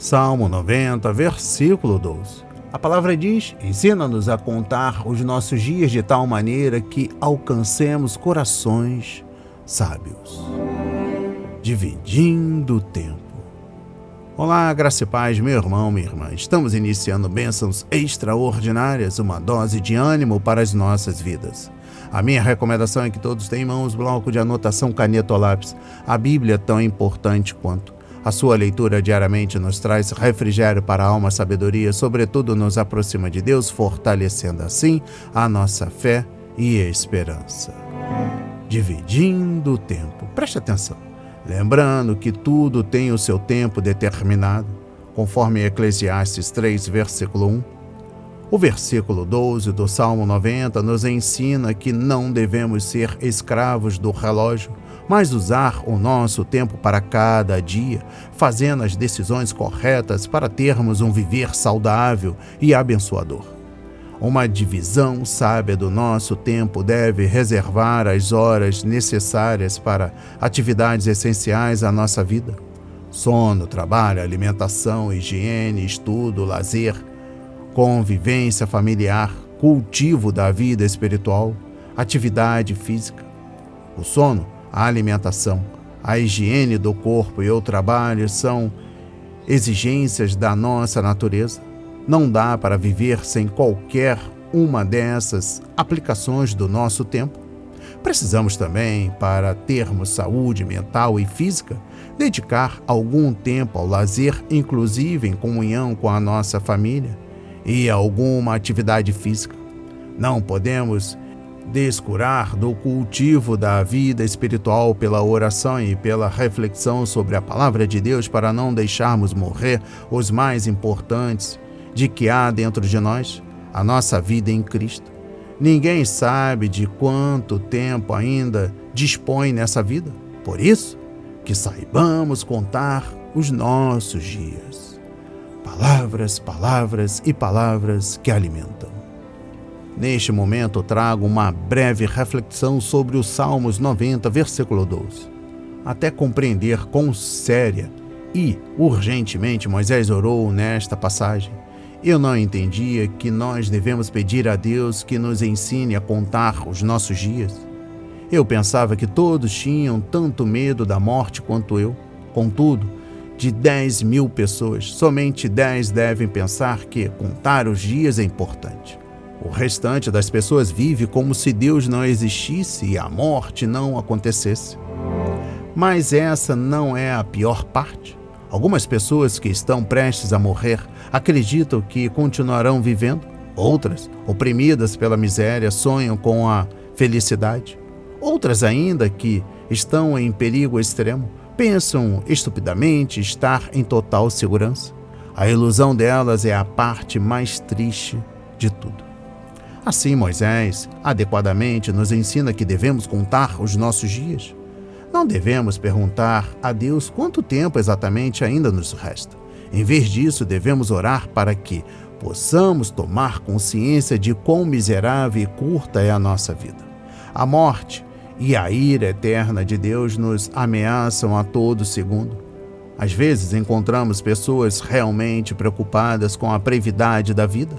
Salmo 90, versículo 12. A palavra diz: ensina-nos a contar os nossos dias de tal maneira que alcancemos corações sábios. Dividindo o tempo. Olá, graça e paz, meu irmão, minha irmã. Estamos iniciando bênçãos extraordinárias, uma dose de ânimo para as nossas vidas. A minha recomendação é que todos tenham em mãos bloco de anotação, caneta ou lápis. A Bíblia é tão importante quanto. A sua leitura diariamente nos traz refrigério para a alma, sabedoria, sobretudo nos aproxima de Deus, fortalecendo assim a nossa fé e esperança. Dividindo o tempo. Preste atenção. Lembrando que tudo tem o seu tempo determinado, conforme Eclesiastes 3, versículo 1. O versículo 12 do Salmo 90 nos ensina que não devemos ser escravos do relógio, mas usar o nosso tempo para cada dia, fazendo as decisões corretas para termos um viver saudável e abençoador. Uma divisão sábia do nosso tempo deve reservar as horas necessárias para atividades essenciais à nossa vida: sono, trabalho, alimentação, higiene, estudo, lazer, convivência familiar, cultivo da vida espiritual, atividade física. O sono, a alimentação, a higiene do corpo e o trabalho são exigências da nossa natureza. Não dá para viver sem qualquer uma dessas aplicações do nosso tempo. Precisamos também, para termos saúde mental e física, dedicar algum tempo ao lazer, inclusive em comunhão com a nossa família, e a alguma atividade física. Não podemos descurar do cultivo da vida espiritual pela oração e pela reflexão sobre a palavra de Deus para não deixarmos morrer os mais importantes de que há dentro de nós, a nossa vida em Cristo. Ninguém sabe de quanto tempo ainda dispõe nessa vida. Por isso, que saibamos contar os nossos dias. Palavras, palavras e palavras que alimentam. Neste momento, trago uma breve reflexão sobre os Salmos 90, versículo 12. Até compreender quão séria e urgentemente Moisés orou nesta passagem, eu não entendia que nós devemos pedir a Deus que nos ensine a contar os nossos dias. Eu pensava que todos tinham tanto medo da morte quanto eu. Contudo, de 10.000 pessoas, somente 10 devem pensar que contar os dias é importante. O restante das pessoas vive como se Deus não existisse e a morte não acontecesse. Mas essa não é a pior parte. Algumas pessoas que estão prestes a morrer acreditam que continuarão vivendo. Outras, oprimidas pela miséria, sonham com a felicidade. Outras ainda, que estão em perigo extremo, pensam estupidamente estar em total segurança. A ilusão delas é a parte mais triste de tudo. Assim, Moisés adequadamente nos ensina que devemos contar os nossos dias. Não devemos perguntar a Deus quanto tempo exatamente ainda nos resta. Em vez disso, devemos orar para que possamos tomar consciência de quão miserável e curta é a nossa vida. A morte e a ira eterna de Deus nos ameaçam a todo segundo. Às vezes encontramos pessoas realmente preocupadas com a brevidade da vida.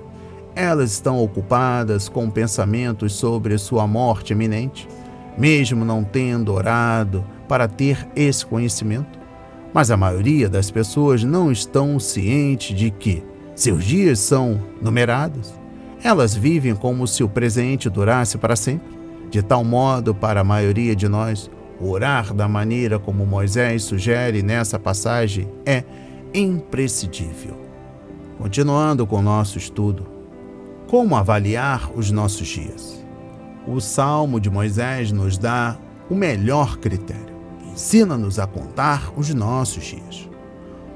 Elas estão ocupadas com pensamentos sobre sua morte iminente, mesmo não tendo orado para ter esse conhecimento. Mas a maioria das pessoas não estão cientes de que seus dias são numerados. Elas vivem como se o presente durasse para sempre. De tal modo, para a maioria de nós, orar da maneira como Moisés sugere nessa passagem é imprescindível. Continuando com o nosso estudo, como avaliar os nossos dias? O Salmo de Moisés nos dá o melhor critério. Ensina-nos a contar os nossos dias.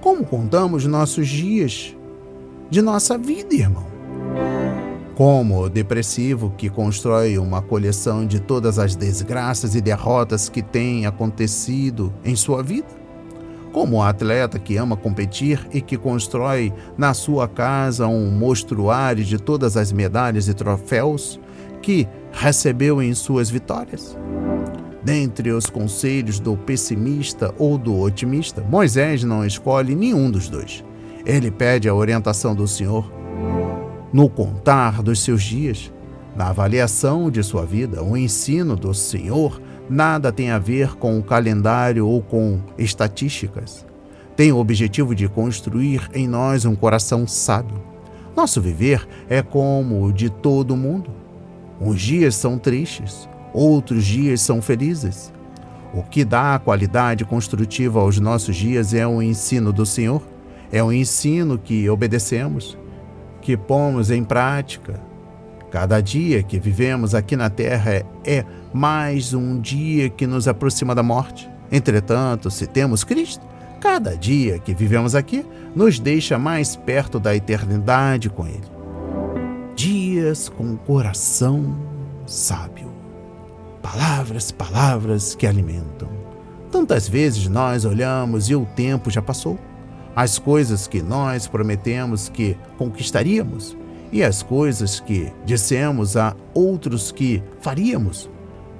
Como contamos nossos dias de nossa vida, irmão? Como o depressivo que constrói uma coleção de todas as desgraças e derrotas que têm acontecido em sua vida? Como o atleta que ama competir e que constrói na sua casa um mostruário de todas as medalhas e troféus que recebeu em suas vitórias? Dentre os conselhos do pessimista ou do otimista, Moisés não escolhe nenhum dos dois. Ele pede a orientação do Senhor no contar dos seus dias, na avaliação de sua vida. O ensino do Senhor nada tem a ver com o calendário ou com estatísticas. Tem o objetivo de construir em nós um coração sábio. Nosso viver é como o de todo mundo. Uns dias são tristes, outros dias são felizes. O que dá qualidade construtiva aos nossos dias é o ensino do Senhor, é o ensino que obedecemos, que pomos em prática. Cada dia que vivemos aqui na terra é mais um dia que nos aproxima da morte. Entretanto, se temos Cristo, cada dia que vivemos aqui nos deixa mais perto da eternidade com Ele. Dias com coração sábio. Palavras que alimentam. Tantas vezes nós olhamos e o tempo já passou. As coisas que nós prometemos que conquistaríamos e as coisas que dissemos a outros que faríamos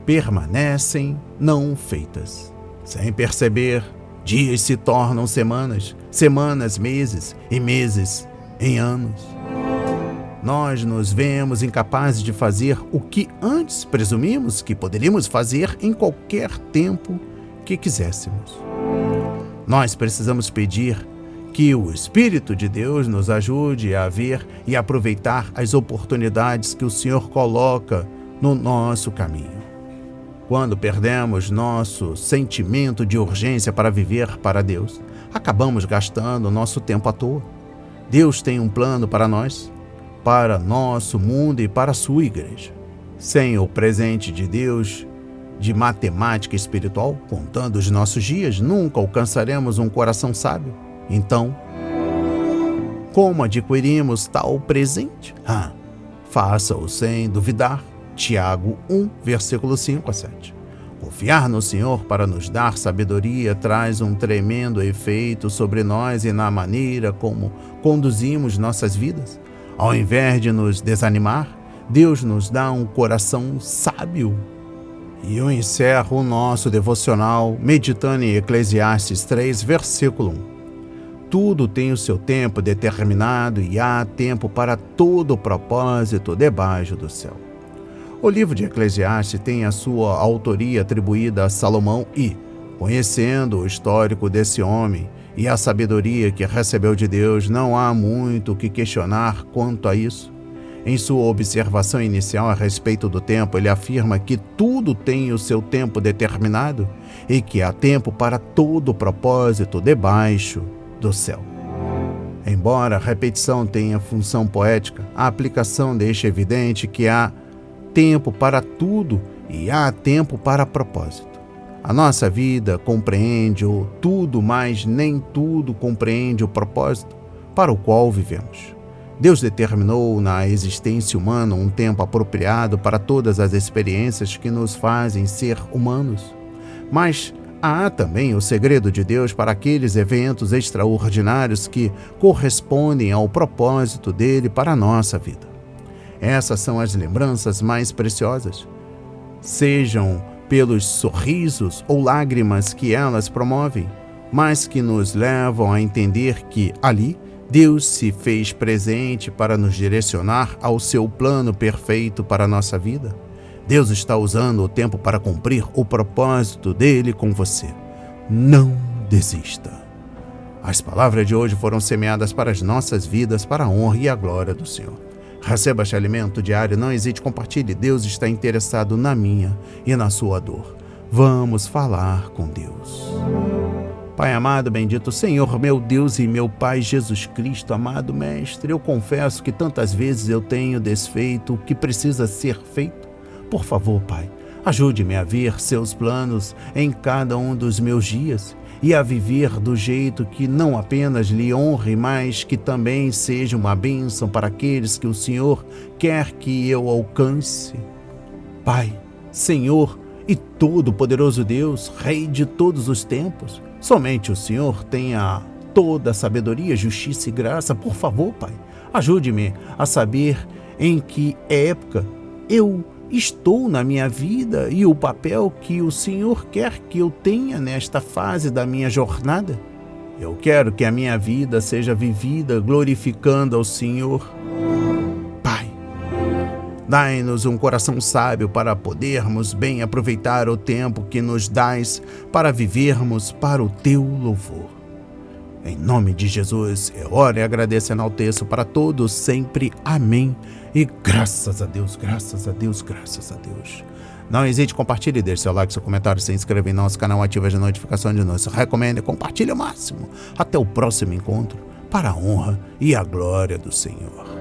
permanecem não feitas. Sem perceber, dias se tornam semanas, semanas meses e meses em anos. Nós nos vemos incapazes de fazer o que antes presumimos que poderíamos fazer em qualquer tempo que quiséssemos. Nós precisamos pedir que o Espírito de Deus nos ajude a ver e aproveitar as oportunidades que o Senhor coloca no nosso caminho. Quando perdemos nosso sentimento de urgência para viver para Deus, acabamos gastando nosso tempo à toa. Deus tem um plano para nós, para nosso mundo e para a sua igreja. Sem o presente de Deus, de matemática espiritual, contando os nossos dias, nunca alcançaremos um coração sábio. Então, como adquirimos tal presente? Faça-o sem duvidar. Tiago 1, versículo 5 a 7. Confiar no Senhor para nos dar sabedoria traz um tremendo efeito sobre nós e na maneira como conduzimos nossas vidas. Ao invés de nos desanimar, Deus nos dá um coração sábio. E eu encerro o nosso devocional meditando em Eclesiastes 3, versículo 1. Tudo tem o seu tempo determinado e há tempo para todo propósito debaixo do céu. O livro de Eclesiastes tem a sua autoria atribuída a Salomão e, conhecendo o histórico desse homem e a sabedoria que recebeu de Deus, não há muito o que questionar quanto a isso. Em sua observação inicial a respeito do tempo, ele afirma que tudo tem o seu tempo determinado e que há tempo para todo propósito debaixo do céu. Embora a repetição tenha função poética, a aplicação deixa evidente que há tempo para tudo e há tempo para propósito. A nossa vida compreende o tudo, mas nem tudo compreende o propósito para o qual vivemos. Deus determinou na existência humana um tempo apropriado para todas as experiências que nos fazem ser humanos. Mas há também o segredo de Deus para aqueles eventos extraordinários que correspondem ao propósito dele para a nossa vida. Essas são as lembranças mais preciosas, sejam pelos sorrisos ou lágrimas que elas promovem, mas que nos levam a entender que ali Deus se fez presente para nos direcionar ao seu plano perfeito para a nossa vida. Deus está usando o tempo para cumprir o propósito dele com você. Não desista. As palavras de hoje foram semeadas para as nossas vidas, para a honra e a glória do Senhor. Receba este alimento diário, não hesite, compartilhe. Deus está interessado na minha e na sua dor. Vamos falar com Deus. Pai amado, bendito Senhor, meu Deus e meu Pai Jesus Cristo, amado Mestre, eu confesso que tantas vezes eu tenho desfeito o que precisa ser feito. Por favor, Pai, ajude-me a ver seus planos em cada um dos meus dias e a viver do jeito que não apenas lhe honre, mas que também seja uma bênção para aqueles que o Senhor quer que eu alcance. Pai, Senhor e Todo-Poderoso Deus, Rei de todos os tempos, somente o Senhor tenha toda a sabedoria, justiça e graça. Por favor, Pai, ajude-me a saber em que época eu estou na minha vida e o papel que o Senhor quer que eu tenha nesta fase da minha jornada. Eu quero que a minha vida seja vivida glorificando ao Senhor. Pai, dai-nos um coração sábio para podermos bem aproveitar o tempo que nos dás para vivermos para o teu louvor. Em nome de Jesus, eu oro e agradeço e enalteço para todos sempre. Amém. E graças a Deus, graças a Deus, graças a Deus. Não hesite, compartilhe, deixe seu like, seu comentário, se inscreva em nosso canal, ative as notificações de nós. Recomende, compartilhe ao máximo. Até o próximo encontro, para a honra e a glória do Senhor.